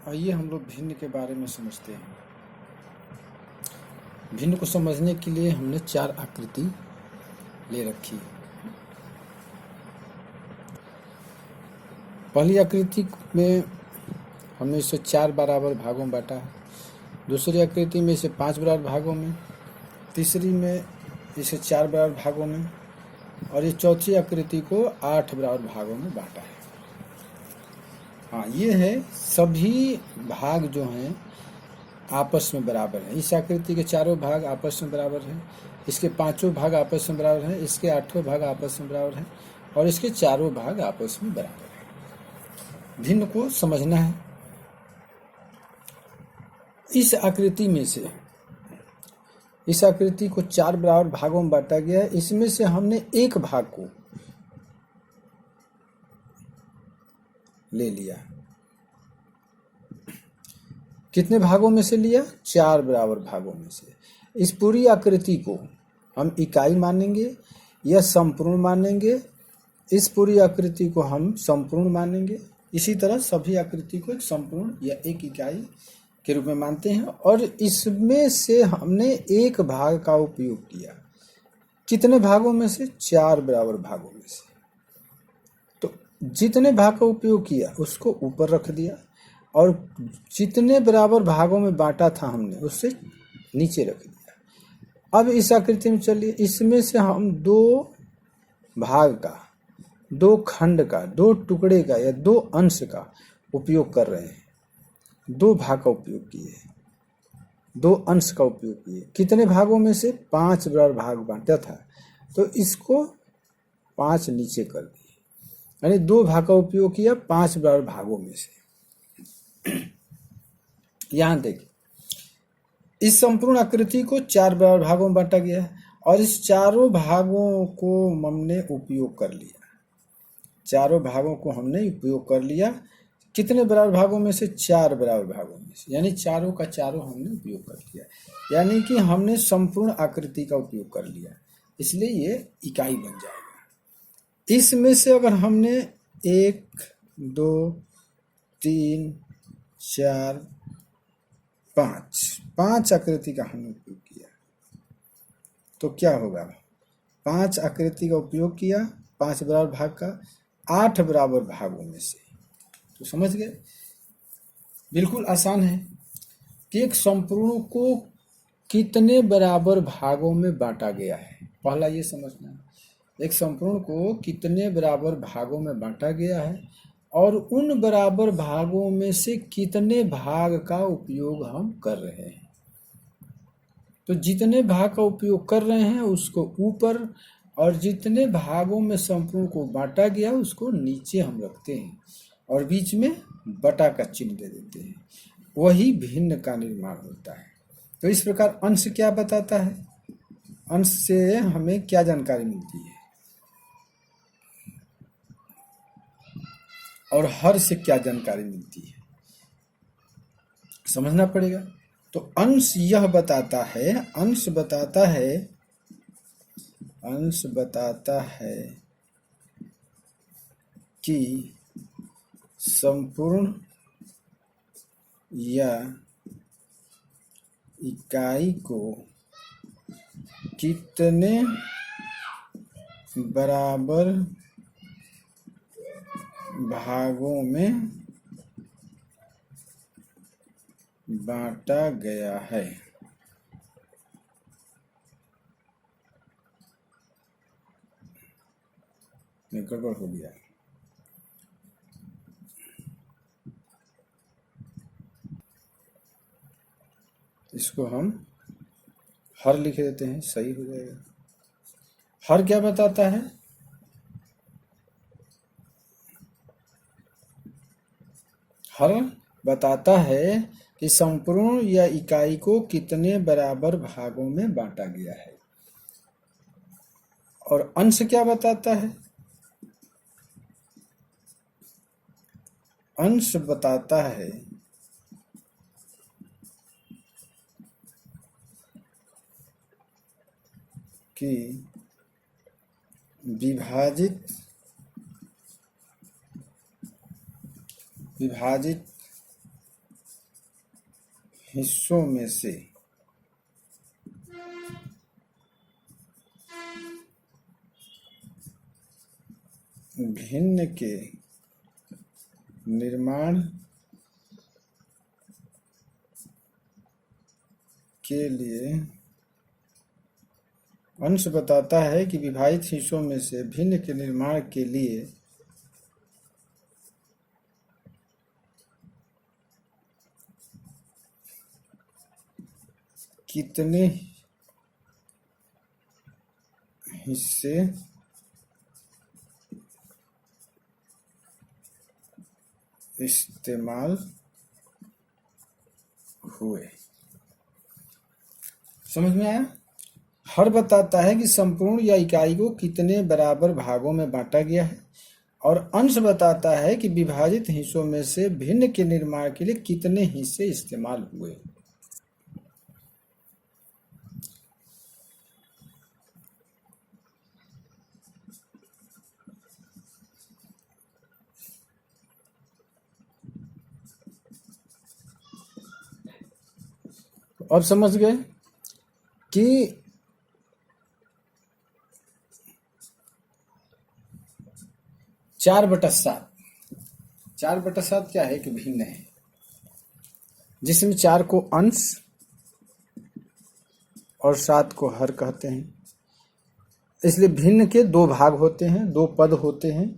आइए हम लोग भिन्न के बारे में समझते हैं। भिन्न को समझने के लिए हमने 4 आकृति ले रखी। पहली आकृति में हमने इसे 4 बराबर भागों में बांटा है। दूसरी आकृति में इसे 5 बराबर भागों में, तीसरी में इसे 4 बराबर भागों में, और ये चौथी आकृति को 8 बराबर भागों में बांटा है। हाँ, ये है सभी भाग जो हैं आपस में बराबर हैं। इस आकृति के चारों भाग आपस में बराबर हैं, इसके 5 भाग आपस में बराबर हैं, इसके 8 भाग आपस में बराबर हैं, और इसके चारों भाग आपस में बराबर हैं। भिन्न को समझना है। इस आकृति में से इस आकृति को 4 बराबर भागों में बांटा गया है। इसमें से हमने एक भाग को ले लिया। कितने भागों में से लिया? 4 बराबर भागों में से। इस पूरी आकृति को हम इकाई मानेंगे या संपूर्ण मानेंगे। इस पूरी आकृति को हम संपूर्ण मानेंगे। इसी तरह सभी आकृति को एक संपूर्ण या एक इकाई के रूप में मानते हैं। और इसमें से हमने एक भाग का उपयोग किया। कितने भागों में से? 4 बराबर भागों में से। तो जितने भाग का उपयोग किया उसको ऊपर रख दिया, और जितने बराबर भागों में बांटा था हमने उससे नीचे रख दिया। अब इस आकृति में चलिए, इसमें से हम 2 भाग का, 2 खंड का, 2 टुकड़े का या 2 अंश का उपयोग कर रहे हैं। 2 भाग का उपयोग किए, 2 अंश का उपयोग किए। कितने भागों में से? 5 बराबर भाग बांटा था, तो इसको 5 नीचे कर दिए, यानी 2 भाग का उपयोग किया 5 बराबर भागों में से। यहां देखिए, इस संपूर्ण आकृति को 4 बराबर भागों में बांटा गया है, और इस चारों भागों को हमने उपयोग कर लिया। चारों भागों को हमने उपयोग कर लिया। कितने बराबर भागों में से? 4 बराबर भागों में से, यानी चारों का चारों हमने उपयोग कर लिया। यानी कि हमने संपूर्ण आकृति का उपयोग कर लिया, इसलिए ये इकाई बन जाएगा। इसमें से अगर हमने 1, 2, 3, 4, 5 आकृति का हमने उपयोग किया, तो क्या होगा? 5 आकृति का उपयोग किया 5 बराबर भाग का 8 बराबर भागों में से। तो समझ गए? बिल्कुल आसान है कि एक संपूर्ण को कितने बराबर भागों में बांटा गया है। पहला ये समझना है, एक संपूर्ण को कितने बराबर भागों में बांटा गया है, और उन बराबर भागों में से कितने भाग का उपयोग हम कर रहे हैं। तो जितने भाग का उपयोग कर रहे हैं उसको ऊपर, और जितने भागों में संपूर्ण को बांटा गया उसको नीचे हम रखते हैं, और बीच में बटा का चिन्ह दे देते हैं। वही भिन्न का निर्माण होता है। तो इस प्रकार अंश क्या बताता है? अंश से हमें क्या जानकारी मिलती है, और हर से क्या जानकारी मिलती है, समझना पड़ेगा। तो अंश यह बताता है, अंश बताता है कि संपूर्ण या इकाई को कितने बराबर भागों में बांटा गया है। गड़बड़ हो गया। इसको हम हर लिख देते हैं, सही हो जाएगा। हर क्या बताता है? हर बताता है कि संपूर्ण या इकाई को कितने बराबर भागों में बांटा गया है। और अंश क्या बताता है? अंश बताता है कि विभाजित हिस्सों में से भिन्न के निर्माण के लिए अंश बताता है कि विभाजित हिस्सों में से भिन्न के निर्माण के लिए कितने हिस्से इस्तेमाल हुए। समझ में आया? हर बताता है कि संपूर्ण या इकाई को कितने बराबर भागों में बांटा गया है, और अंश बताता है कि विभाजित हिस्सों में से भिन्न के निर्माण के लिए कितने हिस्से इस्तेमाल हुए। अब समझ गए कि 4/7 4/7 क्या है कि भिन्न है, जिसमें 4 को अंश और 7 को हर कहते हैं। इसलिए भिन्न के 2 भाग होते हैं, 2 पद होते हैं।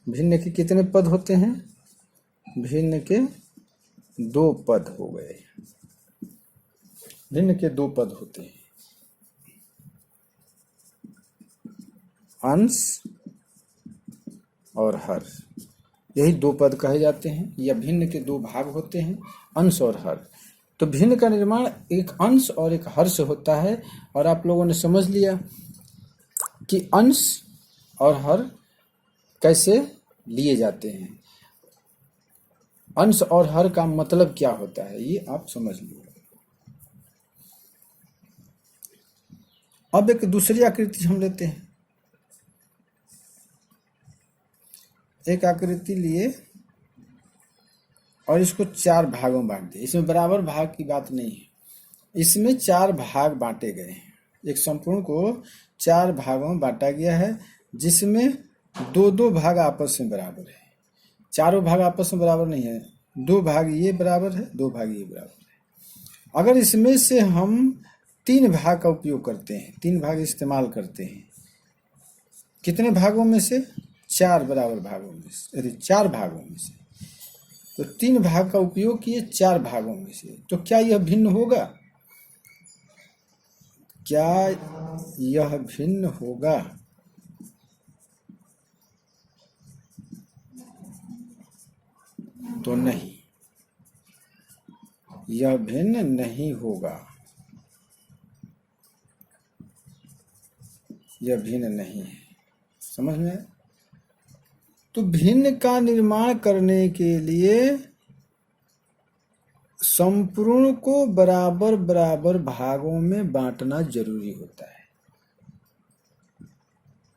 भिन्न के कितने पद होते हैं? भिन्न के 2 पद हो गए। भिन्न के 2 पद होते हैं, अंश और हर। यही 2 पद कहे जाते हैं, या भिन्न के 2 भाग होते हैं, अंश और हर। तो भिन्न का निर्माण एक अंश और एक हर से होता है। और आप लोगों ने समझ लिया कि अंश और हर कैसे लिए जाते हैं। अंश और हर का मतलब क्या होता है, ये आप समझ लीजिए। अब एक दूसरी आकृति हम लेते हैं। एक आकृति लिए और इसको 4 भागों में बांट दिए। इसमें बराबर भाग की बात नहीं है, इसमें 4 भाग बांटे गए हैं। एक संपूर्ण को 4 भागों में बांटा गया है, जिसमें 2-2 भाग आपस में बराबर है। चारों भाग आपस में बराबर नहीं है, 2 भाग ये बराबर है, 2 भाग ये बराबर है। अगर इसमें से हम 3 भाग का उपयोग करते हैं, 3 भाग इस्तेमाल करते हैं, कितने भागों में से? 4 बराबर भागों में से, यदि 4 भागों में से, तो 3 भाग का उपयोग किए 4 भागों में से, तो क्या यह भिन्न होगा? क्या यह भिन्न होगा? तो नहीं, यह भिन्न नहीं होगा। यह भिन्न नहीं है। समझ में? तो भिन्न का निर्माण करने के लिए संपूर्ण को बराबर बराबर भागों में बांटना जरूरी होता है।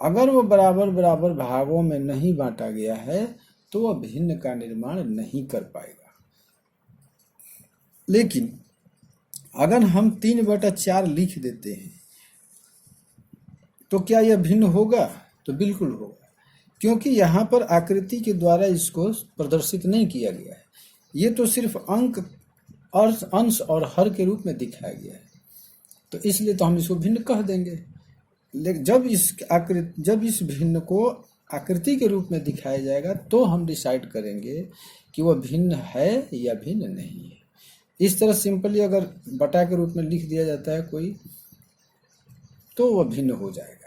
अगर वो बराबर बराबर भागों में नहीं बांटा गया है तो वह भिन्न का निर्माण नहीं कर पाएगा। लेकिन अगर हम 3/4 लिख देते हैं तो क्या यह भिन्न होगा? तो बिल्कुल होगा, क्योंकि यहाँ पर आकृति के द्वारा इसको प्रदर्शित नहीं किया गया है। ये तो सिर्फ अंक और अंश और हर के रूप में दिखाया गया है, तो इसलिए तो हम इसको भिन्न कह देंगे। लेकिन जब इस भिन्न को आकृति के रूप में दिखाया जाएगा तो हम डिसाइड करेंगे कि वह भिन्न है या भिन्न नहीं है। इस तरह सिंपली अगर बटा के रूप में लिख दिया जाता है कोई, तो वह भिन्न हो जाएगा।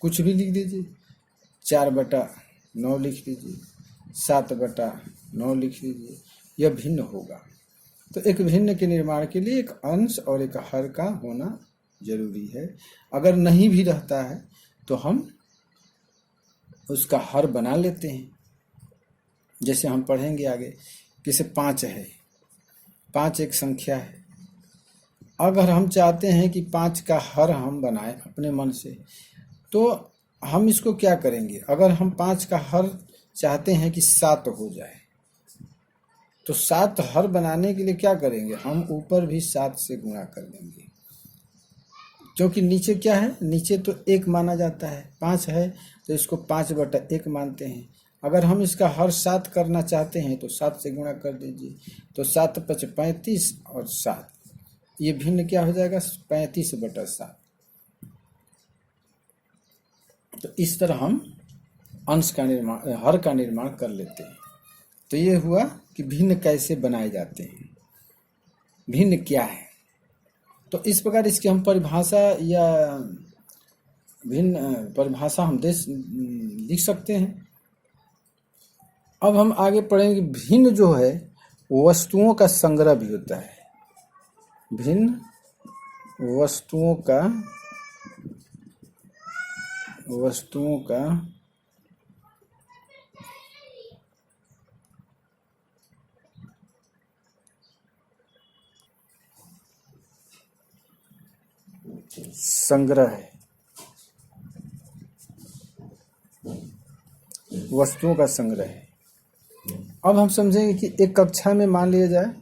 कुछ भी लिख दीजिए, 4/9 लिख दीजिए, 7/9 लिख दीजिए, यह भिन्न होगा। तो एक भिन्न के निर्माण के लिए एक अंश और एक हर का होना जरूरी है। अगर नहीं भी रहता है तो हम उसका हर बना लेते हैं। जैसे हम पढ़ेंगे आगे, जैसे 5 है, 5 एक संख्या है। अगर हम चाहते हैं कि 5 का हर हम बनाएं अपने मन से, तो हम इसको क्या करेंगे? अगर हम 5 का हर चाहते हैं कि 7 हो जाए, तो 7 हर बनाने के लिए क्या करेंगे, हम ऊपर भी 7 से गुणा कर देंगे, क्योंकि नीचे क्या है, नीचे तो 1 माना जाता है, 5 है तो इसको 5/1 मानते हैं। अगर हम इसका हर 7 करना चाहते हैं तो 7 से गुणा कर दीजिए, तो 7×5 = 35 और 7, ये भिन्न क्या हो जाएगा, 35/7। तो इस तरह हम अंश का निर्माण, हर का निर्माण कर लेते हैं। तो ये हुआ कि भिन्न कैसे बनाए जाते हैं, भिन्न क्या है। तो इस प्रकार इसकी हम परिभाषा या भिन्न परिभाषा हम लिख सकते हैं। अब हम आगे पढ़ेंगे, भिन्न जो है वस्तुओं का संग्रह भी होता है, भिन्न वस्तुओं का संग्रह है, वस्तुओं का संग्रह है। अब हम समझेंगे कि एक कक्षा में मान लिया जाए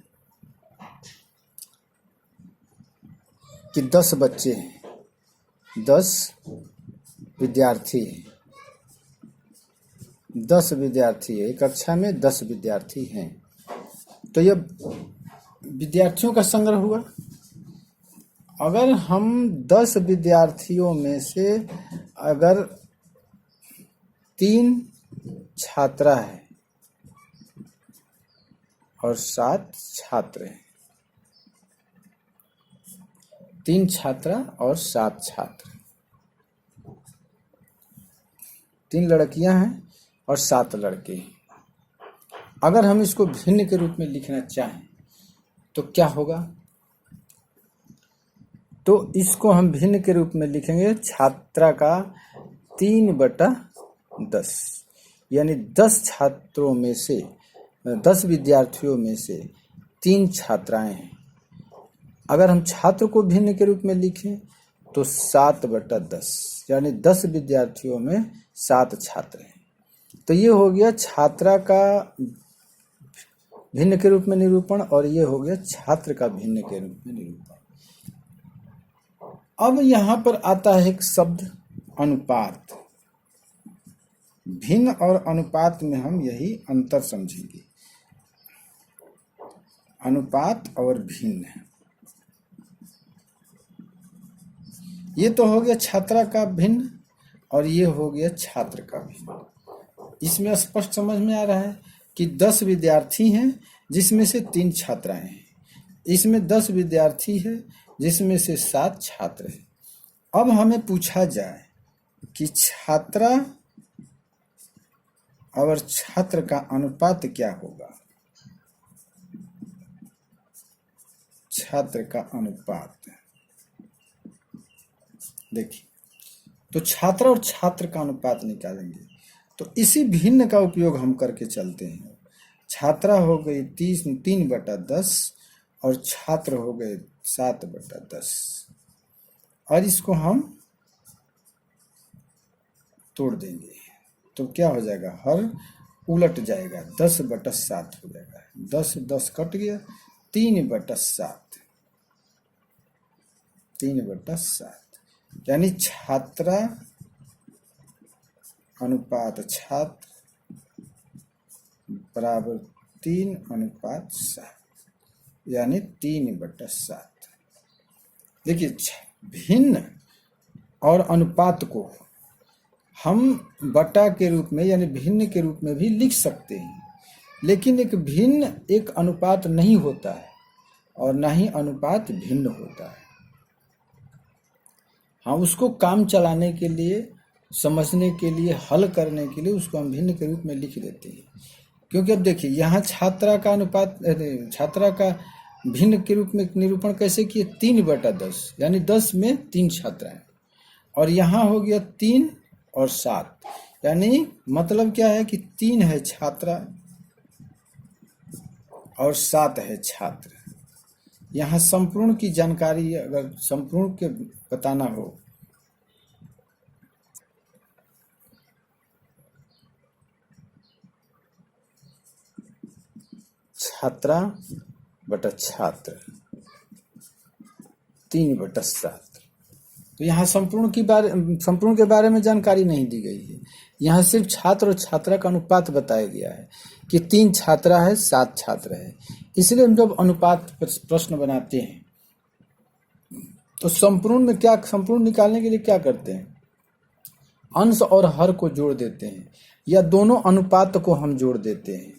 कि 10 बच्चे हैं, 10 विद्यार्थी हैं, 10 विद्यार्थी है, एक कक्षा में 10 विद्यार्थी हैं। तो ये विद्यार्थियों का संग्रह हुआ। अगर हम 10 विद्यार्थियों में से अगर 3 छात्रा है और 7 छात्र हैं, 3 छात्रा और 7 छात्र, 3 लड़कियां हैं और 7 लड़के हैं। अगर हम इसको भिन्न के रूप में लिखना चाहें तो क्या होगा, तो इसको हम भिन्न के रूप में लिखेंगे छात्रा का 3/10, यानी 10 छात्रों में से, 10 विद्यार्थियों में से 3 छात्राएं हैं। अगर हम छात्र को भिन्न के रूप में लिखें तो 7/10, यानी 10 विद्यार्थियों में 7 छात्र हैं। तो ये हो गया छात्रा का भिन्न के रूप में निरूपण, और ये हो गया छात्र का भिन्न के रूप में निरूपण। अब यहाँ पर आता है एक शब्द अनुपात। भिन्न और अनुपात में हम यही अंतर समझेंगे, अनुपात और भिन्न। ये तो हो गया छात्रा का भिन्न और ये हो गया छात्र का भिन्न। इसमें स्पष्ट समझ में आ रहा है कि 10 विद्यार्थी हैं जिसमें से 3 छात्राएं हैं, इसमें 10 विद्यार्थी है जिसमें से 7 छात्र हैं। अब हमें पूछा जाए कि छात्रा और छात्र का अनुपात क्या होगा, छात्र का अनुपात देखिए, तो छात्र और छात्र का अनुपात निकालेंगे तो इसी भिन्न का उपयोग हम करके चलते हैं। छात्रा हो गई 3/10 और छात्र हो गए 7/10, और इसको हम तोड़ देंगे तो क्या हो जाएगा, हर उलट जाएगा, 10/7 हो जाएगा, 10 कट गया, 3/7, 3/7, यानी छात्रा अनुपात छात्र बराबर 3/7, यानी 3/7। देखिए, भिन्न और अनुपात को हम बटा के रूप में यानी भिन्न के रूप में भी लिख सकते हैं, लेकिन एक भिन्न एक अनुपात नहीं होता है और ना ही अनुपात भिन्न होता है। हाँ, उसको काम चलाने के लिए, समझने के लिए, हल करने के लिए उसको हम भिन्न के रूप में लिख देते हैं। क्योंकि अब देखिए, यहाँ छात्रा का अनुपात, छात्रा का भिन्न के रूप में निरूपण कैसे किए, 3/10, यानी 10 में 3 छात्राएं, और यहाँ हो गया 3 और 7, यानी मतलब क्या है कि 3 है छात्रा और 7 है छात्र। यहाँ संपूर्ण की जानकारी अगर संपूर्ण के बताना हो, छात्रा बटा छात्र 3/7। तो यहाँ संपूर्ण के बारे में जानकारी नहीं दी गई है। यहाँ सिर्फ छात्र और छात्रा का अनुपात बताया गया है कि 3 छात्रा है 7 छात्र है। इसलिए हम जब अनुपात प्रश्न बनाते हैं तो संपूर्ण निकालने के लिए क्या करते हैं, अंश और हर को जोड़ देते हैं या दोनों अनुपात को हम जोड़ देते हैं।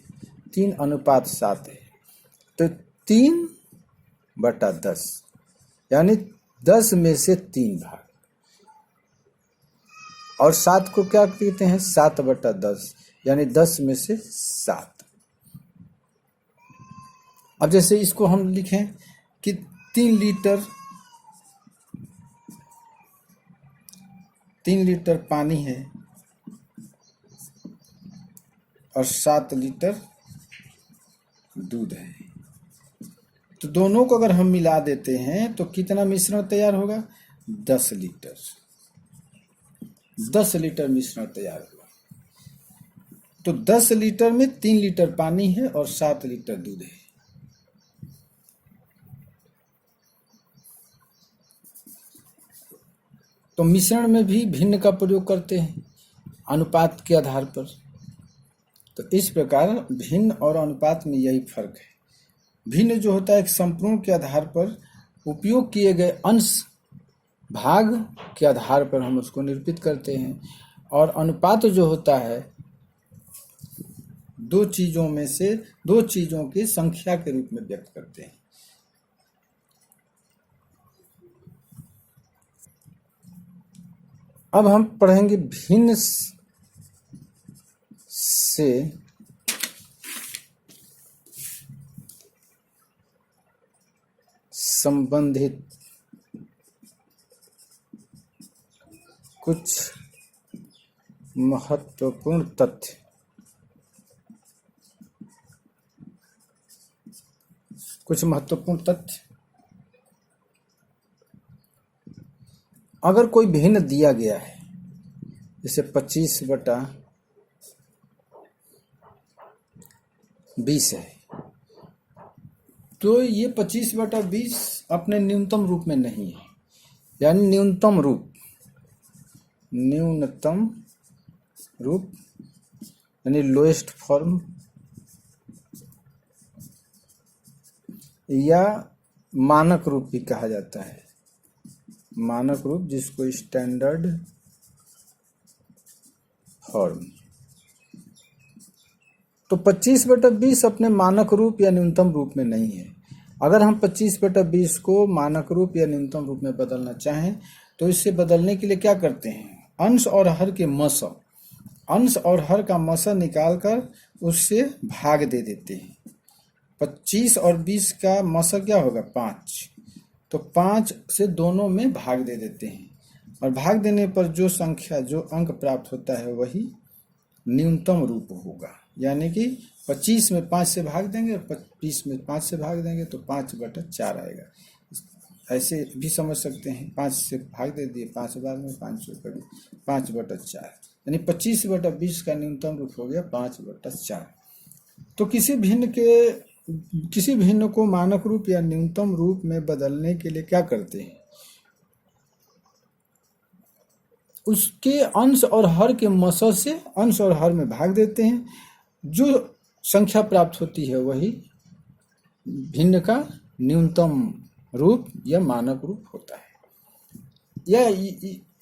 3:7 है तो 3/10 यानी 10 में से 3 भाग, और 7 को क्या कहते हैं 7/10 यानी 10 में से 7। अब जैसे इसको हम लिखें कि 3 लीटर पानी है और 7 लीटर दूध है, तो दोनों को अगर हम मिला देते हैं तो कितना मिश्रण तैयार होगा, 10 लीटर। 10 लीटर मिश्रण तैयार हुआ। तो 10 लीटर में 3 लीटर पानी है और 7 लीटर दूध है। तो मिश्रण में भी भिन्न का प्रयोग करते हैं अनुपात के आधार पर। तो इस प्रकार भिन्न और अनुपात में यही फर्क है। भिन्न जो होता है एक संपूर्ण के आधार पर उपयोग किए गए अंश भाग के आधार पर हम उसको निरूपित करते हैं, और अनुपात जो होता है दो चीजों की संख्या के रूप में व्यक्त करते हैं। अब हम पढ़ेंगे भिन्न से संबंधित कुछ महत्वपूर्ण तथ्य। अगर कोई भिन्न दिया गया है जैसे 25/20 है, तो ये 25/20 अपने न्यूनतम रूप में नहीं है, यानी न्यूनतम रूप यानी लोएस्ट फॉर्म या मानक रूप भी कहा जाता है। मानक रूप जिसको स्टैंडर्ड फॉर्म। तो 25/20 अपने मानक रूप या न्यूनतम रूप में नहीं है। अगर हम 25/20 को मानक रूप या न्यूनतम रूप में बदलना चाहें तो इससे बदलने के लिए क्या करते हैं, अंश और हर का मसा निकालकर उससे भाग दे देते हैं। 25 और 20 का मसा क्या होगा 5, तो 5 से दोनों में भाग दे देते हैं, और भाग देने पर जो अंक प्राप्त होता है वही न्यूनतम रूप होगा। यानी कि 25 में 5 से भाग देंगे और 20 में 5 से भाग देंगे तो 5/4 आएगा। ऐसे भी समझ सकते हैं, 5 से भाग दे दिए 5 बार में 5/4, यानी 25/20 का न्यूनतम रूप हो गया 5/4। तो किसी भिन्न को मानक रूप या न्यूनतम रूप में बदलने के लिए क्या करते हैं, उसके अंश और हर के मसा से अंश और हर में भाग देते हैं। जो संख्या प्राप्त होती है वही भिन्न का न्यूनतम रूप या मानक रूप होता है। या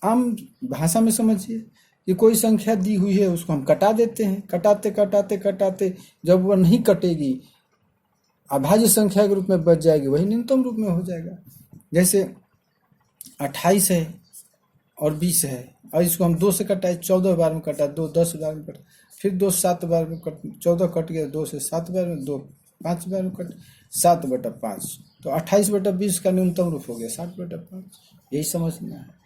आम भाषा में समझिए कि कोई संख्या दी हुई है उसको हम कटा देते हैं, कटाते जब वह नहीं कटेगी अभाज्य संख्या के रूप में बच जाएगी, वही न्यूनतम रूप में हो जाएगा। जैसे 28 है और 20 है, और इसको हम 2 से कटाए 14 बार में कटा, 2 10 बार में कटा, फिर 2 7 बार में कट, 14 कट गया, 2 से 7 बार में, 2 5 बार में कट, 7/5। तो 28/20 का न्यूनतम रूप हो गया 7/5। यही समझना है।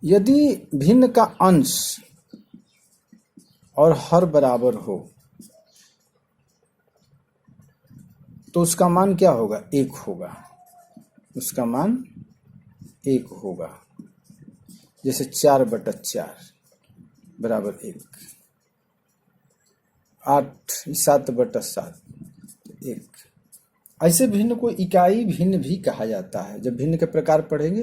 यदि भिन्न का अंश और हर बराबर हो तो उसका मान क्या होगा, 1 होगा। उसका मान 1 होगा। जैसे 4/4 = 1। 8 7/7 1। ऐसे भिन्न को इकाई भिन्न भी कहा जाता है। जब भिन्न के प्रकार पढ़ेंगे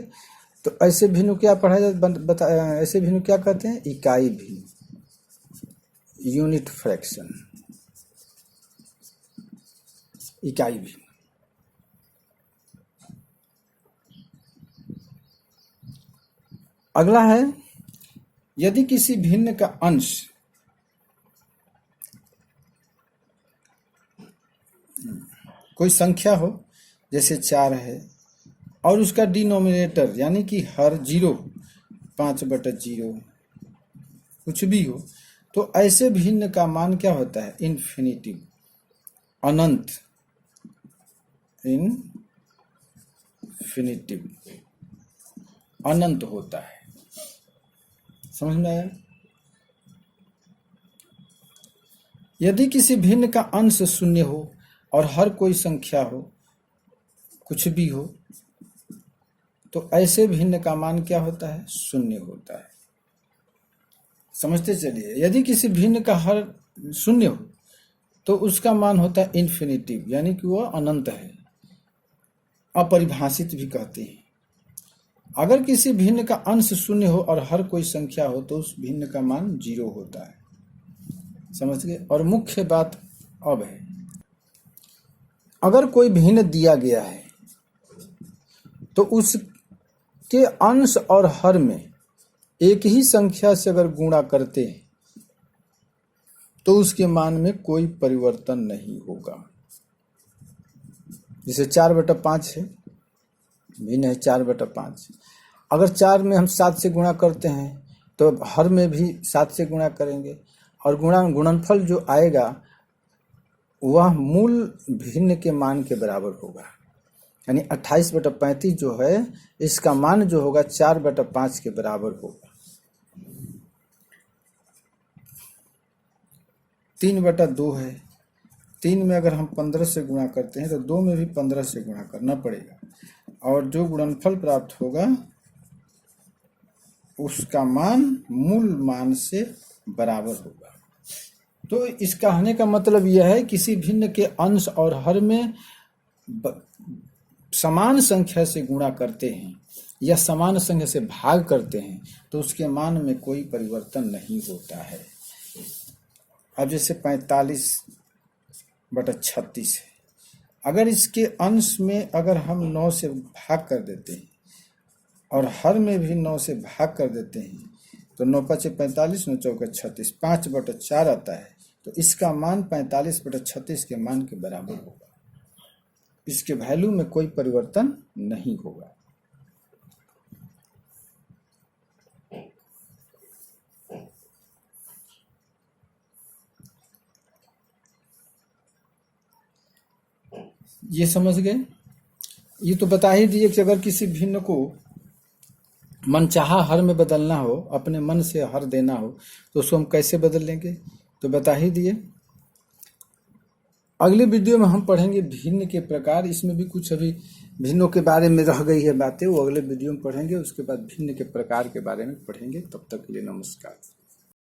तो ऐसे भिन्न क्या पढ़ा जाता, ऐसे भिन्न क्या कहते हैं? इकाई भिन्न, यूनिट फ्रैक्शन, इकाई भिन्न। अगला है, यदि किसी भिन्न का अंश कोई संख्या हो, जैसे 4 है, और उसका डिनोमिनेटर यानी कि हर 0 5/0 कुछ भी हो, तो ऐसे भिन्न का मान क्या होता है? इन्फिनिटिव, अनंत, इन्फिनिटिव, अनंत होता है। समझ में आया? यदि किसी भिन्न का अंश 0 हो और हर कोई संख्या हो, कुछ भी हो, तो ऐसे भिन्न का मान क्या होता है? 0 होता है। समझते चलिए, यदि किसी भिन्न का हर 0 हो तो उसका मान होता है इन्फिनिटिव, यानी कि वह अनंत है, अपरिभाषित भी कहते हैं। अगर किसी भिन्न का अंश 0 हो और हर कोई संख्या हो तो उस भिन्न का मान 0 होता है। समझ गए? और मुख्य बात अब है, अगर कोई भिन्न दिया गया है तो उसके अंश और हर में एक ही संख्या से अगर गुणा करते हैं तो उसके मान में कोई परिवर्तन नहीं होगा। जैसे 4/5 है, भिन्न है 4/5। अगर 4 में हम 7 से गुणा करते हैं तो हर में भी 7 से गुणा करेंगे, और गुणनफल जो आएगा वह मूल भिन्न के मान के बराबर होगा। यानी 28/35 जो है, इसका मान जो होगा 4/5 के बराबर होगा। 3/2 है, 3 में अगर हम 15 से गुणा करते हैं तो 2 में भी 15 से गुणा करना पड़ेगा, और जो गुणनफल प्राप्त होगा उसका मान मूल मान से बराबर होगा। तो इस कहने का मतलब यह है, किसी भिन्न के अंश और हर में समान संख्या से गुणा करते हैं या समान संख्या से भाग करते हैं तो उसके मान में कोई परिवर्तन नहीं होता है। अब जैसे 45/36 है, अगर इसके अंश में अगर हम 9 से भाग कर देते हैं और हर में भी 9 से भाग कर देते हैं तो 9×5 = 45, 9×4 = 36, 5/4 आता है। तो इसका मान 45/36 के मान के बराबर होगा। इसके वैल्यू में कोई परिवर्तन नहीं होगा। ये समझ गए? ये तो बता ही दिए कि अगर किसी भिन्न को मनचाहा हर में बदलना हो, अपने मन से हर देना हो, तो उसको हम कैसे बदल लेंगे, तो बता ही दिए। अगले वीडियो में हम पढ़ेंगे भिन्न के प्रकार। इसमें भी कुछ अभी भिन्नों के बारे में रह गई है बातें, वो अगले वीडियो में पढ़ेंगे। उसके बाद भिन्न के प्रकार के बारे में पढ़ेंगे। तब तक के लिए नमस्कार।